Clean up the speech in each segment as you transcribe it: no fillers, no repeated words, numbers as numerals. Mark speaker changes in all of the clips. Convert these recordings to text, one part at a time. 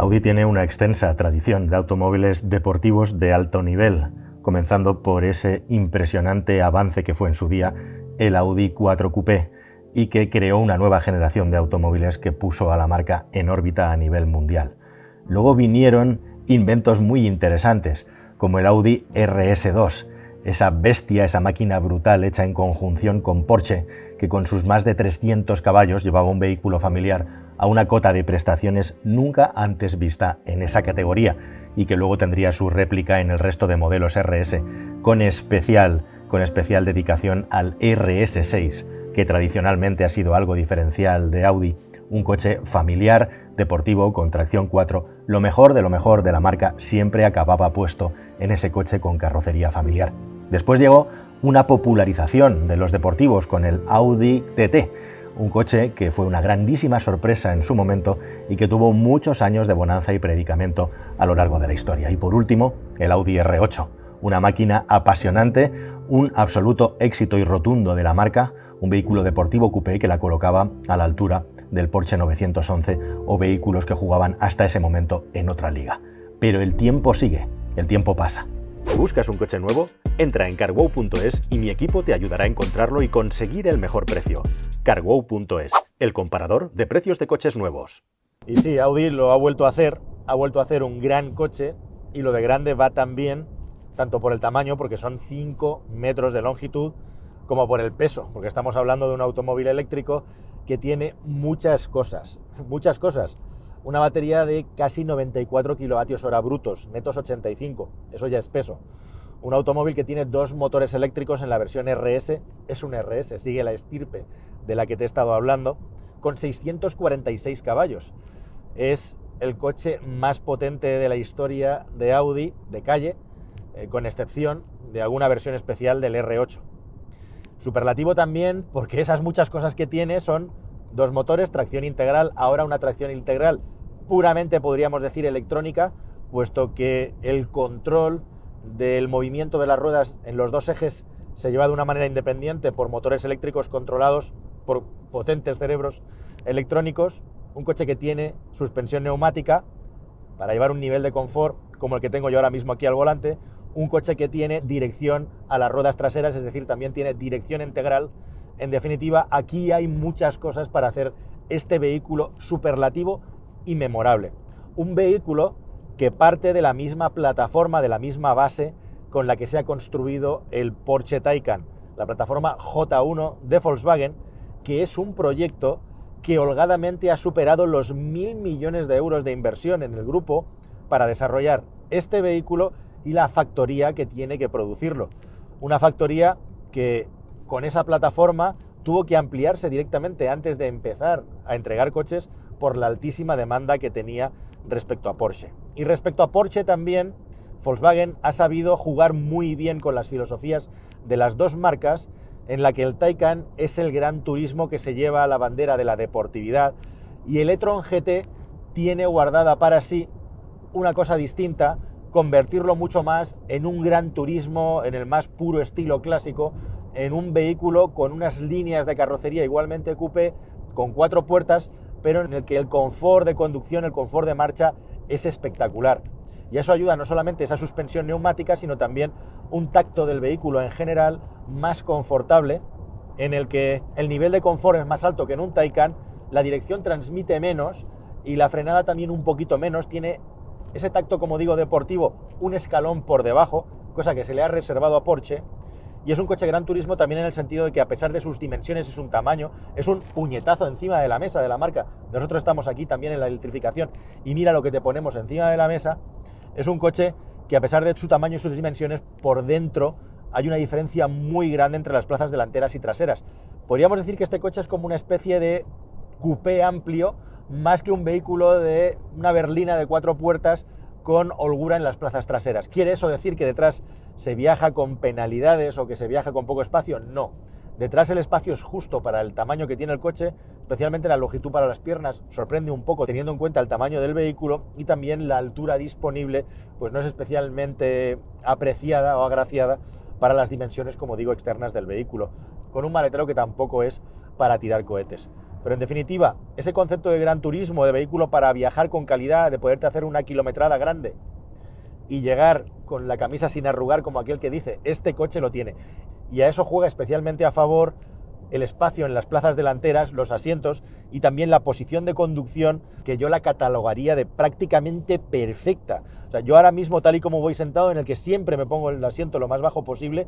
Speaker 1: Audi tiene una extensa tradición de automóviles deportivos de alto nivel, comenzando por ese impresionante avance que fue en su día el Audi 4 Coupé y que creó una nueva generación de automóviles que puso a la marca en órbita a nivel mundial. Luego vinieron inventos muy interesantes, como el Audi RS2, esa bestia, esa máquina brutal hecha en conjunción con Porsche, que con sus más de 300 caballos llevaba un vehículo familiar a una cota de prestaciones nunca antes vista en esa categoría y que luego tendría su réplica en el resto de modelos RS, con especial dedicación al RS6, que tradicionalmente ha sido algo diferencial de Audi, un coche familiar, deportivo, con tracción 4, lo mejor de la marca siempre acababa puesto en ese coche con carrocería familiar. Después llegó una popularización de los deportivos con el Audi TT, un coche que fue una grandísima sorpresa en su momento y que tuvo muchos años de bonanza y predicamento a lo largo de la historia. Y por último, el Audi R8, una máquina apasionante, un absoluto éxito y rotundo de la marca, un vehículo deportivo coupé que la colocaba a la altura del Porsche 911 o vehículos que jugaban hasta ese momento en otra liga. Pero el tiempo sigue, el tiempo pasa. ¿Buscas un coche nuevo? Entra en carwow.es y mi equipo te ayudará a encontrarlo y conseguir el mejor precio. carwow.es, el comparador de precios de coches nuevos. Y sí, Audi lo ha vuelto a hacer un gran coche, y lo de grande va también, tanto por el tamaño, porque son 5 metros de longitud, como por el peso, porque estamos hablando de un automóvil eléctrico que tiene muchas cosas. Una batería de casi 94 kWh brutos, netos 85, eso ya es peso. Un automóvil que tiene 2 motores eléctricos en la versión RS, es un RS, sigue la estirpe de la que te he estado hablando, con 646 caballos. Es el coche más potente de la historia de Audi de calle, con excepción de alguna versión especial del R8. Superlativo también porque esas muchas cosas que tiene son 2 motores, tracción integral, ahora una tracción integral puramente, podríamos decir, electrónica, puesto que el control del movimiento de las ruedas en los 2 ejes se lleva de una manera independiente por motores eléctricos controlados por potentes cerebros electrónicos. Un coche que tiene suspensión neumática para llevar un nivel de confort como el que tengo yo ahora mismo aquí al volante. Un coche que tiene dirección a las ruedas traseras, es decir, también tiene dirección integral. En definitiva, aquí hay muchas cosas para hacer este vehículo superlativo y memorable. Un vehículo que parte de la misma plataforma, de la misma base con la que se ha construido el Porsche Taycan, la plataforma J1 de Volkswagen, que es un proyecto que holgadamente ha superado los 1.000 millones de euros de inversión en el grupo para desarrollar este vehículo y la factoría que tiene que producirlo. Una factoría que con esa plataforma tuvo que ampliarse directamente antes de empezar a entregar coches por la altísima demanda que tenía respecto a Porsche. Y respecto a Porsche también, Volkswagen ha sabido jugar muy bien con las filosofías de las dos marcas, en la que el Taycan es el gran turismo que se lleva la bandera de la deportividad y el e-tron GT tiene guardada para sí una cosa distinta, convertirlo mucho más en un gran turismo, en el más puro estilo clásico, en un vehículo con unas líneas de carrocería igualmente coupé, con 4 puertas, pero en el que el confort de conducción, el confort de marcha es espectacular. Y eso ayuda no solamente esa suspensión neumática, sino también un tacto del vehículo en general más confortable, en el que el nivel de confort es más alto que en un Taycan, la dirección transmite menos y la frenada también un poquito menos, tiene ese tacto, como digo, deportivo, un escalón por debajo, cosa que se le ha reservado a Porsche. Y es un coche gran turismo también en el sentido de que, a pesar de sus dimensiones, es un tamaño, es un puñetazo encima de la mesa de la marca. Nosotros estamos aquí también en la electrificación y mira lo que te ponemos encima de la mesa. Es un coche que, a pesar de su tamaño y sus dimensiones, por dentro hay una diferencia muy grande entre las plazas delanteras y traseras. Podríamos decir que este coche es como una especie de coupé amplio, más que un vehículo de una berlina de 4 puertas con holgura en las plazas traseras. ¿Quiere eso decir que detrás se viaja con penalidades o que se viaja con poco espacio? No. Detrás el espacio es justo para el tamaño que tiene el coche, especialmente la longitud para las piernas. Sorprende un poco teniendo en cuenta el tamaño del vehículo, y también la altura disponible pues no es especialmente apreciada o agraciada para las dimensiones, como digo, externas del vehículo, con un maletero que tampoco es para tirar cohetes.
Speaker 2: Pero en definitiva, ese concepto de gran turismo, de vehículo para viajar con calidad, de poderte hacer una kilometrada grande y llegar con la camisa sin arrugar, como aquel que dice, este coche lo tiene. Y a eso juega especialmente a favor el espacio en las plazas delanteras, los asientos y también la posición de conducción, que yo la catalogaría de prácticamente perfecta. O sea, yo ahora mismo, tal y como voy sentado, en el que siempre me pongo el asiento lo más bajo posible,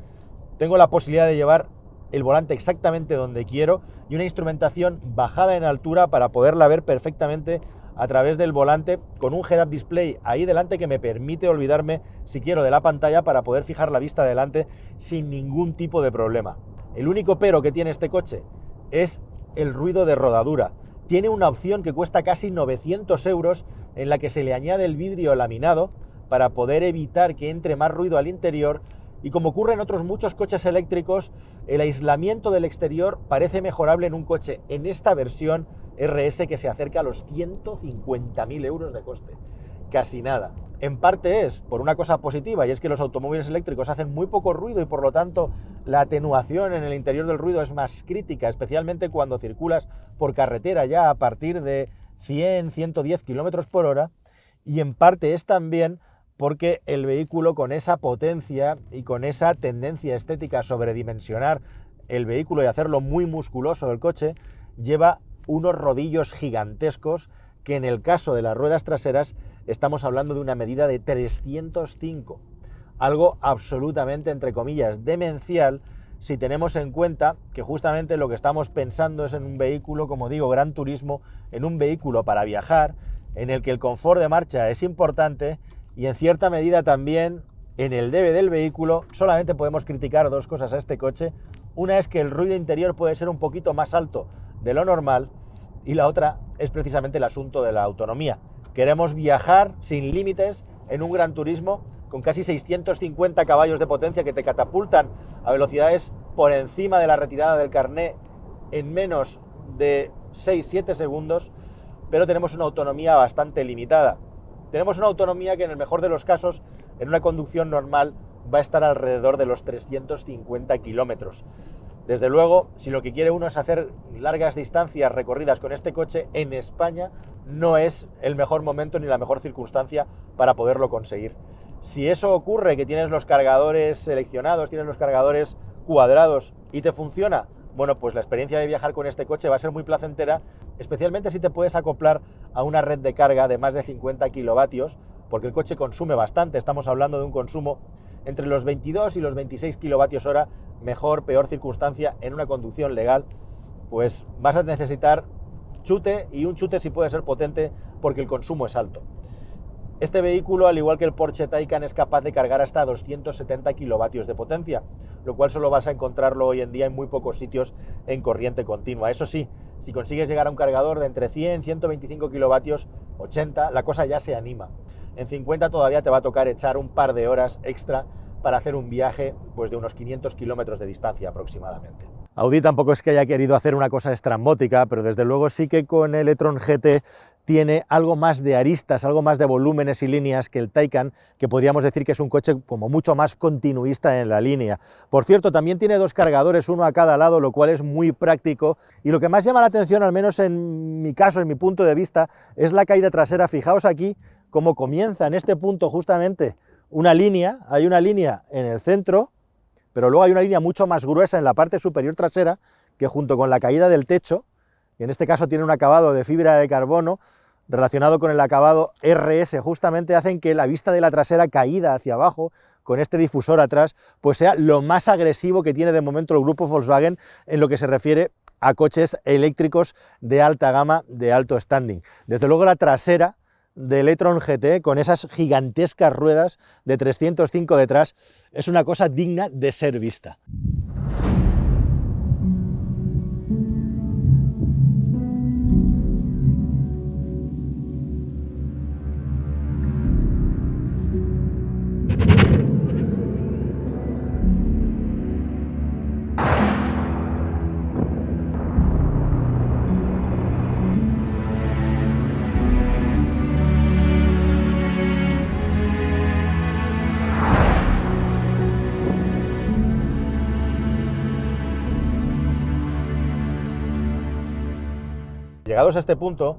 Speaker 2: tengo la posibilidad de llevar el volante exactamente donde quiero y una instrumentación bajada en altura para poderla ver perfectamente a través del volante, con un head-up display ahí delante que me permite olvidarme, si quiero, de la pantalla para poder fijar la vista adelante sin ningún tipo de problema. El único pero que tiene este coche es el ruido de rodadura. Tiene una opción que cuesta casi 900 euros en la que se le añade el vidrio laminado para poder evitar que entre más ruido al interior, y como ocurre en otros muchos coches eléctricos, el aislamiento del exterior parece mejorable en un coche en esta versión RS que se acerca a los 150.000 euros de coste. Casi nada. En parte es por una cosa positiva, y es que los automóviles eléctricos hacen muy poco ruido y por lo tanto la atenuación en el interior del ruido es más crítica, especialmente cuando circulas por carretera ya a partir de 100, 110 kilómetros por hora, y en parte es también porque el vehículo, con esa potencia y con esa tendencia estética a sobredimensionar el vehículo y hacerlo muy musculoso el coche, lleva unos rodillos gigantescos que en el caso de las ruedas traseras estamos hablando de una medida de 305, algo absolutamente, entre comillas, demencial, si tenemos en cuenta que justamente lo que estamos pensando es en un vehículo, como digo, gran turismo, en un vehículo para viajar, en el que el confort de marcha es importante y en cierta medida también en el debe del vehículo. Solamente podemos criticar dos cosas a este coche. Una es que el ruido interior puede ser un poquito más alto de lo normal, y la otra es precisamente el asunto de la autonomía. Queremos viajar sin límites en un gran turismo con casi 650 caballos de potencia que te catapultan a velocidades por encima de la retirada del carné en menos de 6-7 segundos, pero tenemos una autonomía bastante limitada. Tenemos una autonomía que en el mejor de los casos, en una conducción normal, va a estar alrededor de los 350 kilómetros. Desde luego, si lo que quiere uno es hacer largas distancias recorridas con este coche, en España no es el mejor momento ni la mejor circunstancia para poderlo conseguir. Si eso ocurre, que tienes los cargadores seleccionados, tienes los cargadores cuadrados y te funciona, bueno, pues la experiencia de viajar con este coche va a ser muy placentera, especialmente si te puedes acoplar a una red de carga de más de 50 kilovatios, porque el coche consume bastante. Estamos hablando de un consumo entre los 22 y los 26 kilovatios hora, mejor, peor circunstancia en una conducción legal, pues vas a necesitar chute, y un chute sí puede ser potente porque el consumo es alto. Este vehículo, al igual que el Porsche Taycan, es capaz de cargar hasta 270 kilovatios de potencia, lo cual solo vas a encontrarlo hoy en día en muy pocos sitios en corriente continua. Eso sí, si consigues llegar a un cargador de entre 100 y 125 kilovatios, 80, la cosa ya se anima. En 50 todavía te va a tocar echar un par de horas extra para hacer un viaje pues, de unos 500 kilómetros de distancia aproximadamente. Audi tampoco es que haya querido hacer una cosa estrambótica, pero desde luego sí que con el e-tron GT tiene algo más de aristas, algo más de volúmenes y líneas que el Taycan, que podríamos decir que es un coche como mucho más continuista en la línea. Por cierto, también tiene dos cargadores, uno a cada lado, lo cual es muy práctico, y lo que más llama la atención, al menos en mi caso, en mi punto de vista, es la caída trasera. Fijaos aquí cómo comienza en este punto justamente una línea, hay una línea en el centro, pero luego hay una línea mucho más gruesa en la parte superior trasera, que junto con la caída del techo, y en este caso tiene un acabado de fibra de carbono, relacionado con el acabado RS, justamente hacen que la vista de la trasera caída hacia abajo, con este difusor atrás, pues sea lo más agresivo que tiene de momento el grupo Volkswagen en lo que se refiere a coches eléctricos de alta gama, de alto standing. Desde luego la trasera del e-tron GT, con esas gigantescas ruedas de 305 detrás, es una cosa digna de ser vista. llegados a este punto,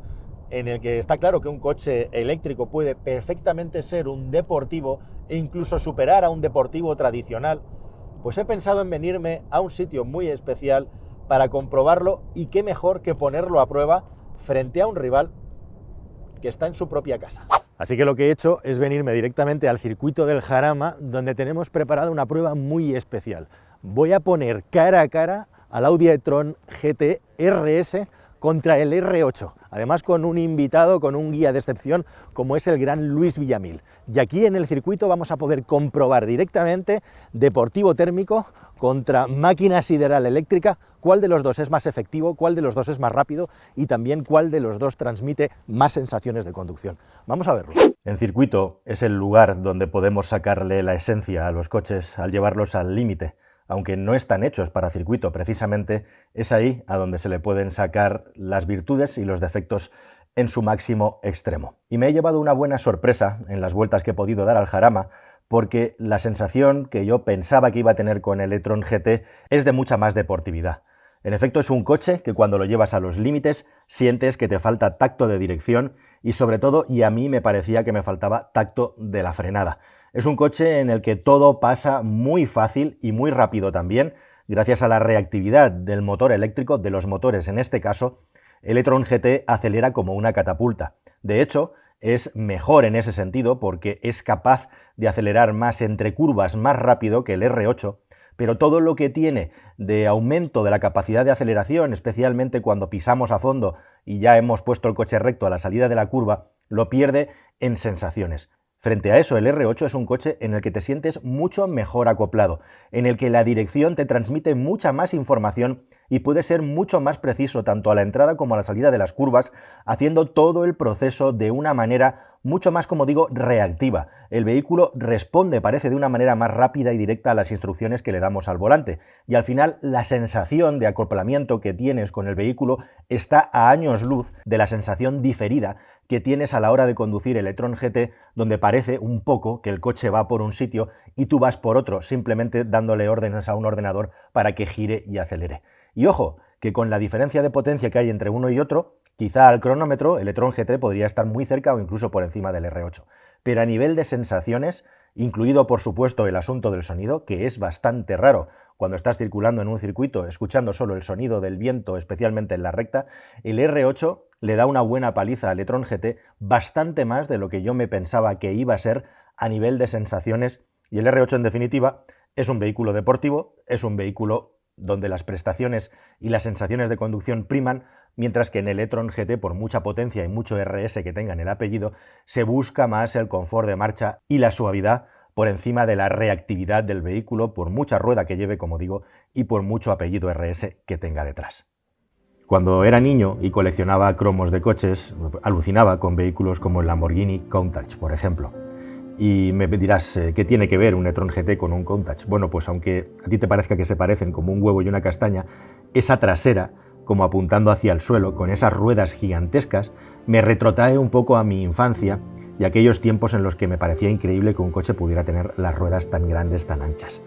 Speaker 2: en el que está claro que un coche eléctrico puede perfectamente ser un deportivo e incluso superar a un deportivo tradicional, pues he pensado en venirme a un sitio muy especial para comprobarlo, y qué mejor que ponerlo a prueba frente a un rival que está en su propia casa. Así que lo que he hecho es venirme directamente al circuito del Jarama, donde tenemos preparada una prueba muy especial. Voy a poner cara a cara al Audi e-tron GT RS contra el R8, además con un invitado, con un guía de excepción, como es el gran Luis Villamil. Y aquí en el circuito vamos a poder comprobar directamente deportivo térmico contra máquina sideral eléctrica, cuál de los dos es más efectivo, cuál de los dos es más rápido y también cuál de los dos transmite más sensaciones de conducción. Vamos a verlo. En circuito es el lugar donde podemos sacarle la esencia a los coches al llevarlos al límite. Aunque no están hechos para circuito precisamente, es ahí a donde se le pueden sacar las virtudes y los defectos en su máximo extremo. Y me he llevado una buena sorpresa en las vueltas que he podido dar al Jarama, porque la sensación que yo pensaba que iba a tener con el e-tron GT es de mucha más deportividad. En efecto, es un coche que cuando lo llevas a los límites sientes que te falta tacto de dirección y sobre todo, y a mí me parecía que me faltaba tacto de la frenada. Es un coche en el que todo pasa muy fácil y muy rápido también, gracias a la reactividad del motor eléctrico, de los motores en este caso. El e-tron GT acelera como una catapulta. De hecho, es mejor en ese sentido porque es capaz de acelerar más entre curvas más rápido que el R8, pero todo lo que tiene de aumento de la capacidad de aceleración, especialmente cuando pisamos a fondo y ya hemos puesto el coche recto a la salida de la curva, lo pierde en sensaciones. Frente a eso, el R8 es un coche en el que te sientes mucho mejor acoplado, en el que la dirección te transmite mucha más información y puede ser mucho más preciso tanto a la entrada como a la salida de las curvas, haciendo todo el proceso de una manera mucho más, como digo, reactiva. El vehículo responde, parece, de una manera más rápida y directa a las instrucciones que le damos al volante. Y al final, la sensación de acoplamiento que tienes con el vehículo está a años luz de la sensación diferida que tienes a la hora de conducir el e-tron GT, donde parece un poco que el coche va por un sitio y tú vas por otro, simplemente dándole órdenes a un ordenador para que gire y acelere. Y ojo, que con la diferencia de potencia que hay entre uno y otro, quizá al cronómetro el e-tron GT podría estar muy cerca o incluso por encima del R8. Pero a nivel de sensaciones, incluido por supuesto el asunto del sonido, que es bastante raro cuando estás circulando en un circuito escuchando solo el sonido del viento, especialmente en la recta, el R8 le da una buena paliza al e-tron GT, bastante más de lo que yo me pensaba que iba a ser a nivel de sensaciones, y el R8 en definitiva es un vehículo deportivo, es un vehículo donde las prestaciones y las sensaciones de conducción priman, mientras que en el e-tron GT, por mucha potencia y mucho RS que tenga en el apellido, se busca más el confort de marcha y la suavidad por encima de la reactividad del vehículo, por mucha rueda que lleve, como digo, y por mucho apellido RS que tenga detrás. Cuando era niño y coleccionaba cromos de coches, alucinaba con vehículos como el Lamborghini Countach, por ejemplo. Y me dirás, ¿qué tiene que ver un e-tron GT con un Countach? Bueno, pues aunque a ti te parezca que se parecen como un huevo y una castaña, esa trasera, como apuntando hacia el suelo, con esas ruedas gigantescas, me retrotrae un poco a mi infancia y aquellos tiempos en los que me parecía increíble que un coche pudiera tener las ruedas tan grandes, tan anchas.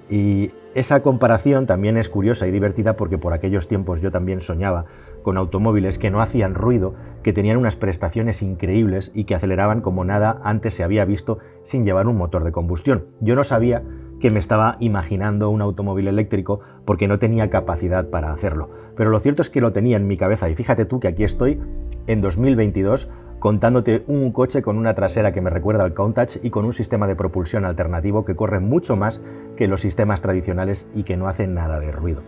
Speaker 2: Y esa comparación también es curiosa y divertida porque por aquellos tiempos yo también soñaba con automóviles que no hacían ruido, que tenían unas prestaciones increíbles y que aceleraban como nada antes se había visto sin llevar un motor de combustión. Yo no sabía que me estaba imaginando un automóvil eléctrico porque no tenía capacidad para hacerlo. Pero lo cierto es que lo tenía en mi cabeza y fíjate tú que aquí estoy en 2022 contándote un coche con una trasera que me recuerda al Countach y con un sistema de propulsión alternativo que corre mucho más que los sistemas tradicionales y que no hace nada de ruido.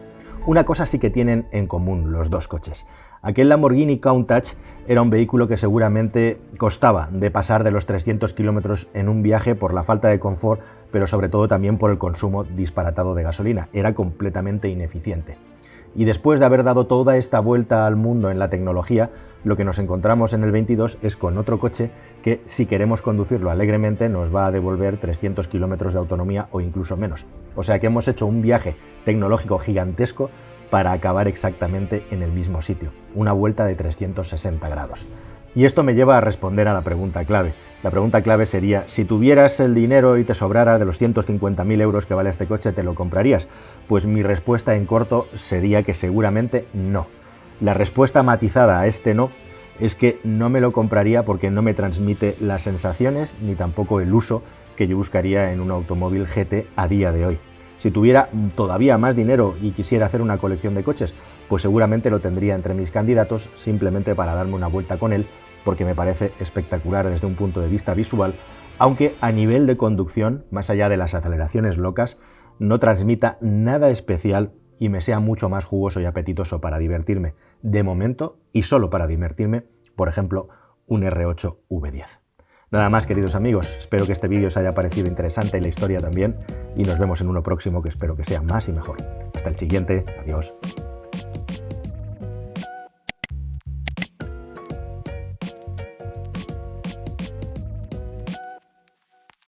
Speaker 2: Una cosa sí que tienen en común los dos coches. Aquel Lamborghini Countach era un vehículo que seguramente costaba de pasar de los 300 kilómetros en un viaje por la falta de confort, pero sobre todo también por el consumo disparatado de gasolina. Era completamente ineficiente. Y después de haber dado toda esta vuelta al mundo en la tecnología, lo que nos encontramos en el 22 es con otro coche que, si queremos conducirlo alegremente, nos va a devolver 300 kilómetros de autonomía o incluso menos. O sea que hemos hecho un viaje tecnológico gigantesco para acabar exactamente en el mismo sitio, una vuelta de 360 grados. Y esto me lleva a responder a la pregunta clave. La pregunta clave sería, si tuvieras el dinero y te sobrara de los 150.000 euros que vale este coche, ¿te lo comprarías? Pues mi respuesta en corto sería que seguramente no.
Speaker 1: La respuesta matizada a este no es que no me lo compraría porque no me transmite las sensaciones ni tampoco el uso que yo buscaría en un automóvil GT a día de hoy. Si tuviera todavía más dinero y quisiera hacer una colección de coches, pues seguramente lo tendría entre mis candidatos simplemente para darme una vuelta con él, porque me parece espectacular desde un punto de vista visual, aunque a nivel de conducción, más allá de las aceleraciones locas, no transmita nada especial y me sea mucho más jugoso y apetitoso para divertirme de momento y solo para divertirme, por ejemplo, un R8 V10. Nada más, queridos amigos, espero que este vídeo os haya parecido interesante y la historia también, y nos vemos en uno próximo que espero que sea más y mejor. Hasta el siguiente, adiós.